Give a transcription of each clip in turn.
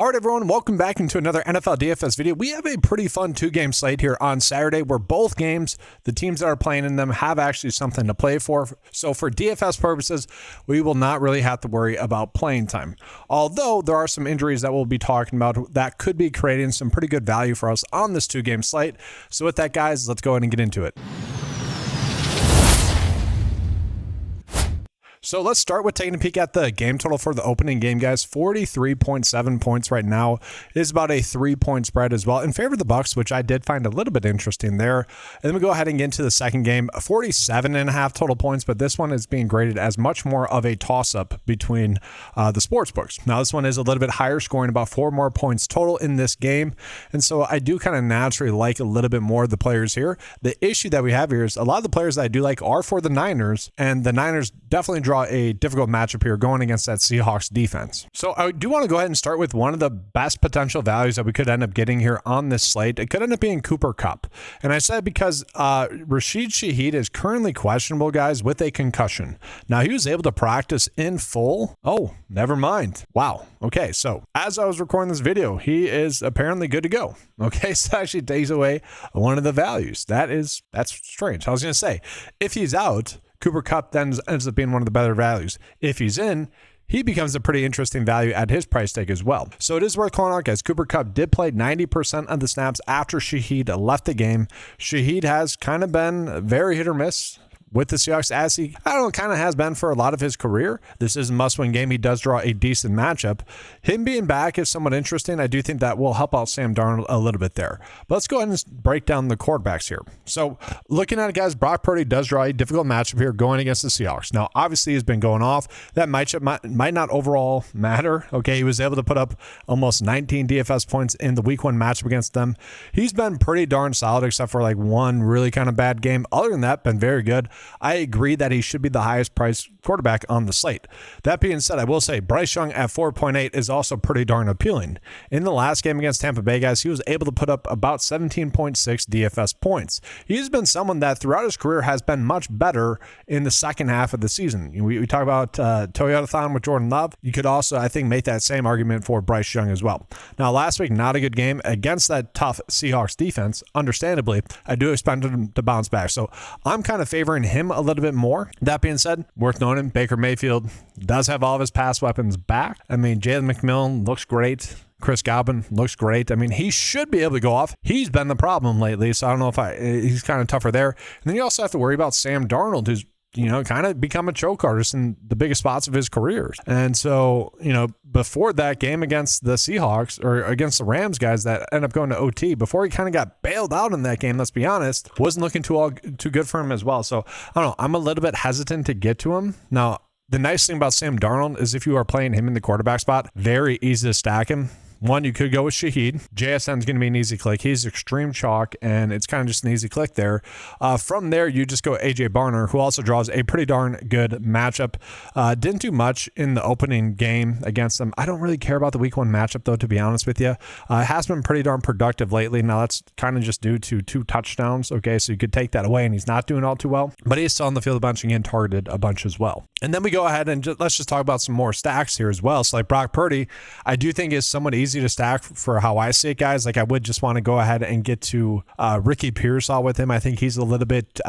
All right, everyone, welcome back into another NFL DFS video. We have a pretty fun two-game slate here on Saturday where both games, the teams that are playing in them, have actually something to play for. So for DFS purposes, we will not really have to worry about playing time. Although there are some injuries that we'll be talking about that could be creating some pretty good value for us on this two-game slate. So with that, guys, let's go ahead and get into it. So let's start with taking a peek at the game total for the opening game, guys. 43.7 points right now. It is about a 3-point spread as well in favor of the Bucs, which I did find a little bit interesting there. And then we go ahead and get into the second game. 47.5 total points, but this one is being graded as much more of a toss-up between the sports books. Now, this one is a little bit higher, scoring about 4 more points total in this game. And so I do kind of naturally like a little bit more of the players here. The issue that we have here is a lot of the players that I do like are for the Niners, and the Niners definitely draw a difficult matchup here going against that Seahawks defense. So I do want to go ahead and start with one of the best potential values that we could end up getting here on this slate. It could end up being Cooper Kupp. And I said because Rashid Shaheed is currently questionable, guys, with a concussion. Now, he was able to practice in full. Oh, never mind. Wow. Okay, so as I was recording this video, he is apparently good to go. Okay, so that actually takes away one of the values. That's strange. I was going to say, if he's out, Cooper Kupp then ends up being one of the better values. If he's in, he becomes a pretty interesting value at his price tag as well. So it is worth calling out, guys. Cooper Kupp did play 90% of the snaps after Shaheed left the game. Shaheed has kind of been very hit or miss with the Seahawks, as he, kind of has been for a lot of his career. This is a must-win game. He does draw a decent matchup. Him being back is somewhat interesting. I do think that will help out Sam Darnold a little bit there. But let's go ahead and break down the quarterbacks here. So looking at it, guys, Brock Purdy does draw a difficult matchup here going against the Seahawks. Now, obviously, he's been going off. That matchup might not overall matter. Okay, he was able to put up almost 19 DFS points in the Week 1 matchup against them. He's been pretty darn solid, except for like one really kind of bad game. Other than that, been very good. I agree that he should be the highest priced quarterback on the slate. That being said, I will say Bryce Young at 4.8 is also pretty darn appealing. In the last game against Tampa Bay, guys, he was able to put up about 17.6 DFS points. He's been someone that throughout his career has been much better in the second half of the season. We talk about Toyotathon with Jordan Love. You could also, I think, make that same argument for Bryce Young as well. Now, last week, not a good game against that tough Seahawks defense. Understandably, I do expect him to bounce back. So I'm kind of favoring him a little bit more. That being said, worth noting, Baker Mayfield does have all of his pass weapons back. I mean, Jalen McMillan looks great. Chris Godwin looks great. I mean, he should be able to go off. He's been the problem lately, so I don't know if he's kind of tougher there. And then you also have to worry about Sam Darnold, who's kind of become a choke artist in the biggest spots of his career. And so, before that game against the Seahawks or against the Rams, guys, that end up going to OT, before he kind of got bailed out in that game, let's be honest, wasn't looking too good for him as well. So I don't know. I'm a little bit hesitant to get to him. Now, the nice thing about Sam Darnold is if you are playing him in the quarterback spot, very easy to stack him. One, you could go with Shaheed. JSN is going to be an easy click. He's extreme chalk, and it's kind of just an easy click there. From there, you just go AJ Barner, who also draws a pretty darn good matchup. Didn't do much in the opening game against them. I don't really care about the Week 1 matchup, though, to be honest with you. Has been pretty darn productive lately. Now, that's kind of just due to 2 touchdowns. Okay, so you could take that away, and he's not doing all too well. But he's still on the field a bunch and getting targeted a bunch as well. And then we go ahead and let's just talk about some more stacks here as well. So like Brock Purdy, I do think is somewhat easy to stack for how I see it, guys. Like I would just want to go ahead and get to Ricky Pearsall with him. I think he's a little bit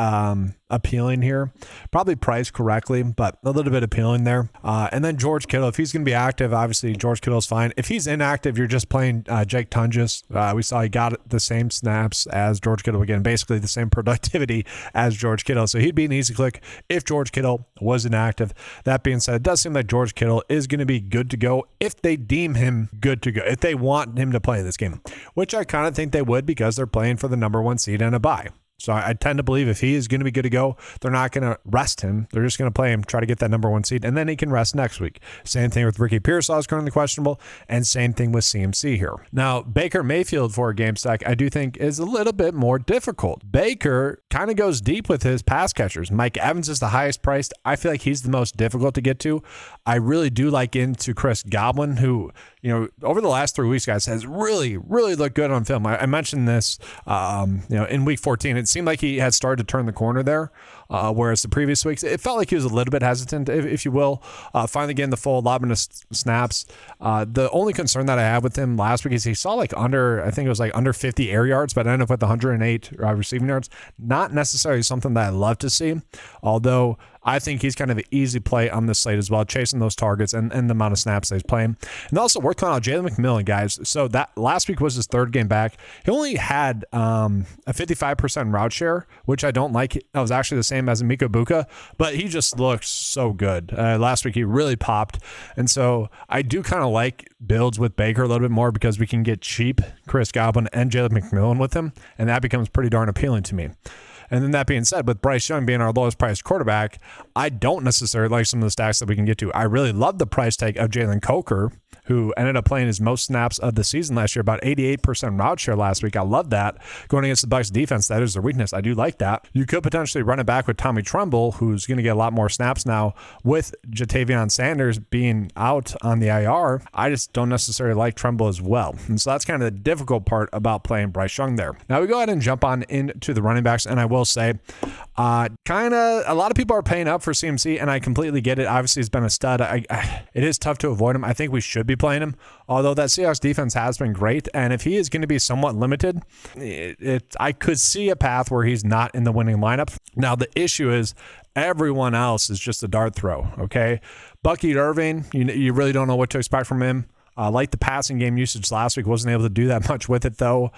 appealing here, probably priced correctly, but a little bit appealing there. And then George Kittle, if he's going to be active, obviously George Kittle's fine. If he's inactive, you're just playing Jake Tunges. We saw he got the same snaps as George Kittle again, basically the same productivity as George Kittle. So he'd be an easy click if George Kittle was inactive. That being said, it does seem like George Kittle is going to be good to go if they deem him good to go, if they want him to play this game, which I kind of think they would because they're playing for the #1 seed and a bye. So I tend to believe if he is going to be good to go, they're not going to rest him. They're just going to play him, try to get that #1 seed, and then he can rest next week. Same thing with Ricky Pearsall is currently questionable, and same thing with CMC here. Now, Baker Mayfield for a game stack, I do think is a little bit more difficult. Baker kind of goes deep with his pass catchers. Mike Evans is the highest priced. I feel like he's the most difficult to get to. I really do like into Chris Godwin, who, over the last 3 weeks, guys, has really, really looked good on film. I mentioned this, in week 14. It seemed like he had started to turn the corner there. whereas the previous weeks, it felt like he was a little bit hesitant, if you will, finally getting the full allotment of snaps. The only concern that I had with him last week is he saw like under 50 air yards, but ended up with 108 receiving yards. Not necessarily something that I love to see, although I think he's kind of an easy play on this slate as well, chasing those targets and the amount of snaps that he's playing. And also worth calling out Jalen McMillan, guys. So that last week was his third game back. He only had a 55% route share, which I don't like. That was actually the same as Miko Buka, but he just looks so good. Last week he really popped. And so I do kind of like builds with Baker a little bit more because we can get cheap Chris Godwin and Jalen McMillan with him, and that becomes pretty darn appealing to me. And then that being said, with Bryce Young being our lowest priced quarterback, I don't necessarily like some of the stats that we can get to. I really love the price tag of Jalen Coker, who ended up playing his most snaps of the season last year, about 88% route share last week. I love that. Going against the Bucs defense, that is their weakness. I do like that. You could potentially run it back with Tommy Tremble, who's going to get a lot more snaps now with Jatavion Sanders being out on the IR. I just don't necessarily like Tremble as well. And so that's kind of the difficult part about playing Bryce Young there. Now we go ahead and jump on into the running backs, and I will say, a lot of people are paying up for CMC, and I completely get it. Obviously, he's been a stud. It is tough to avoid him. I think we should be playing him, although that Seahawks defense has been great, and if he is going to be somewhat limited, I could see a path where he's not in the winning lineup. Now, the issue is everyone else is just a dart throw, okay? Bucky Irving, you really don't know what to expect from him. Like the passing game usage last week, wasn't able to do that much with it though.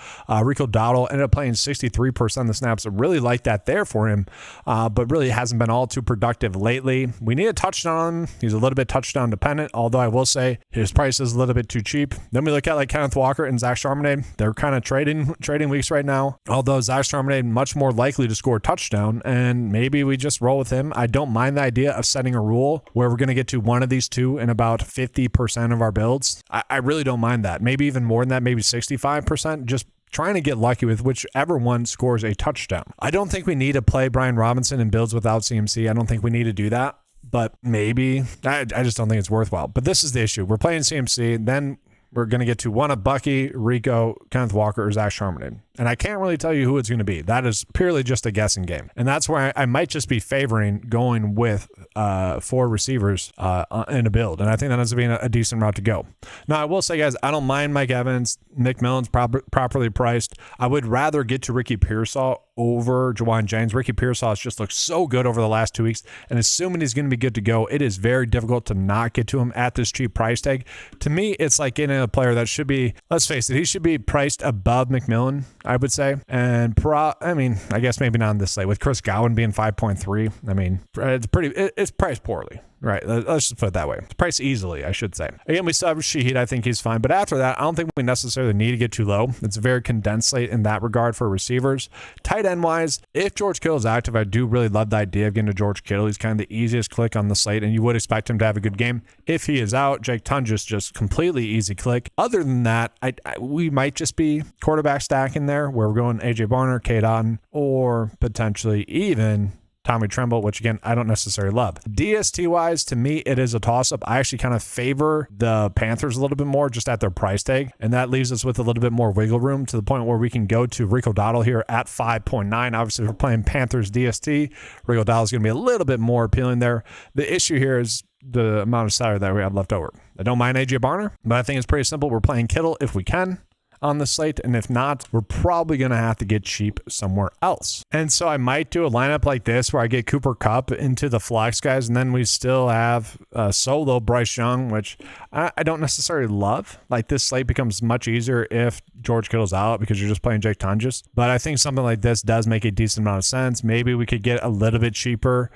Rico Dowdle ended up playing 63% of the snaps. I really like that there for him, but really hasn't been all too productive lately. We need a touchdown. He's a little bit touchdown dependent, although I will say his price is a little bit too cheap. Then we look at like Kenneth Walker and Zach Charbonnet. They're kind of trading weeks right now, although Zach Charbonnet much more likely to score a touchdown, and maybe we just roll with him. I don't mind the idea of setting a rule where we're going to get to one of these two in about 50% of our builds. I really don't mind that. Maybe even more than that, maybe 65%, just trying to get lucky with whichever one scores a touchdown. I don't think we need to play Brian Robinson in builds without CMC. I don't think we need to do that, but maybe. I just don't think it's worthwhile. But this is the issue. We're playing CMC, then we're going to get to one of Bucky, Rico, Kenneth Walker, or Zach Charbonnet. And I can't really tell you who it's going to be. That is purely just a guessing game. And that's where I might just be favoring going with 4 receivers in a build. And I think that ends up being a decent route to go. Now, I will say, guys, I don't mind Mike Evans. Nick Millen's properly priced. I would rather get to Ricky Pearsall over Juwan James. Ricky Pearsall has just looked so good over the last 2 weeks. And assuming he's going to be good to go, it is very difficult to not get to him at this cheap price tag. To me, it's like getting a player that should be, let's face it, he should be priced above McMillan, I would say. And I guess maybe not on this slate with Chris Godwin being 5.3. I mean, it's priced poorly. Right. Let's just put it that way. It's priced easily, I should say. Again, we still have Shaheed. I think he's fine. But after that, I don't think we necessarily need to get too low. It's a very condensed slate in that regard for receivers. Tight end wise, if George Kittle is active, I do really love the idea of getting to George Kittle. He's kind of the easiest click on the slate, and you would expect him to have a good game. If he is out, Jake Tunges just completely easy click. Other than that, we might just be quarterback stacking there where we're going AJ Barner, Cade Otton, or potentially even Tommy Tremble, which again, I don't necessarily love. DST wise, to me, it is a toss up. I actually kind of favor the Panthers a little bit more just at their price tag. And that leaves us with a little bit more wiggle room to the point where we can go to Rico Dowdle here at 5.9. Obviously, if we're playing Panthers DST, Rico Dowdle is going to be a little bit more appealing there. The issue here is the amount of salary that we have left over. I don't mind AJ Barner, but I think it's pretty simple. We're playing Kittle if we can on the slate, and if not, we're probably going to have to get cheap somewhere else. And so I might do a lineup like this where I get Cooper Kupp into the flex guys, and then we still have solo Bryce Young, which I don't necessarily love. Like, this slate becomes much easier if George Kittle's out because you're just playing Jake Tunges. But I think something like this does make a decent amount of sense. Maybe we could get a little bit cheaper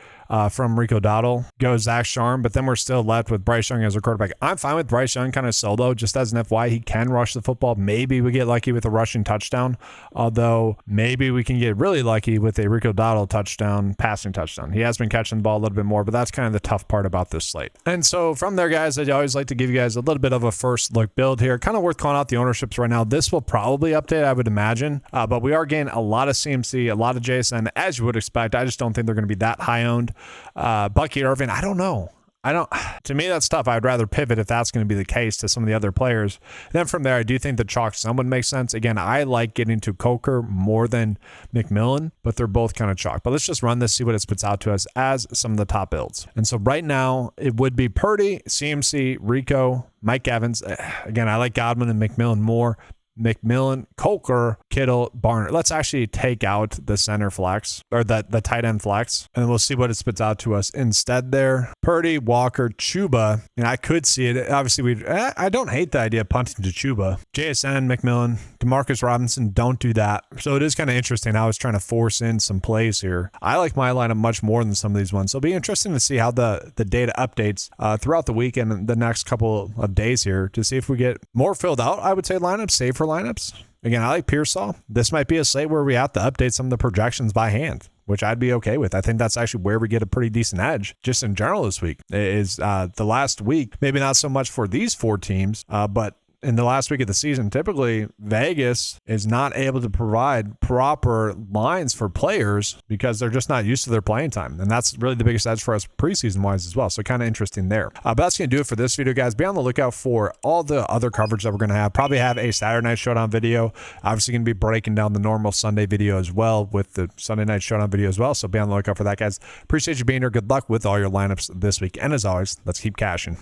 from Rico Dowdle, go Zach Charm, but then we're still left with Bryce Young as our quarterback. I'm fine with Bryce Young kind of solo, just as an FY. He can rush the football. Maybe we get lucky with a rushing touchdown, although maybe we can get really lucky with a Rico Dowdle touchdown, passing touchdown. He has been catching the ball a little bit more, but that's kind of the tough part about this slate. And so from there, guys, I always like to give you guys a little bit of a first look build here. Kind of worth calling out the ownerships right now. This will probably update, I would imagine, but we are getting a lot of CMC, a lot of JSN, as you would expect. I just don't think they're going to be that high owned. Bucky Irving, I don't know. I don't, to me, that's tough. I'd rather pivot if that's going to be the case to some of the other players. Then from there, I do think the chalk somewhat makes sense. Again, I like getting to Coker more than McMillan, but they're both kind of chalk. But let's just run this, see what it spits out to us as some of the top builds. And so right now, it would be Purdy, CMC, Rico, Mike Evans. Again, I like Godwin and McMillan more. McMillan, Coker, Kittle, Barner. Let's actually take out the center flex or the tight end flex, and we'll see what it spits out to us instead there. Purdy, Walker, Chuba, and I could see it. Obviously, I don't hate the idea of punting to Chuba. JSN, McMillan, Demarcus Robinson, don't do that. So it is kind of interesting. I was trying to force in some plays here. I like my lineup much more than some of these ones. So it'll be interesting to see how the data updates throughout the week and the next couple of days here to see if we get more filled out, I would say, lineups, safer lineups. Again, I like Pearsall. This might be a slate where we have to update some of the projections by hand, which I'd be okay with. I think that's actually where we get a pretty decent edge just in general this week is the last week. Maybe not so much for these 4 teams, but in the last week of the season, typically Vegas is not able to provide proper lines for players because they're just not used to their playing time. And that's really the biggest edge for us preseason wise as well. So kind of interesting there. But that's going to do it for this video, guys. Be on the lookout for all the other coverage that we're going to have. Probably have a Saturday Night Showdown video. Obviously going to be breaking down the normal Sunday video as well with the Sunday Night Showdown video as well. So be on the lookout for that, guys. Appreciate you being here. Good luck with all your lineups this week. And as always, let's keep cashing.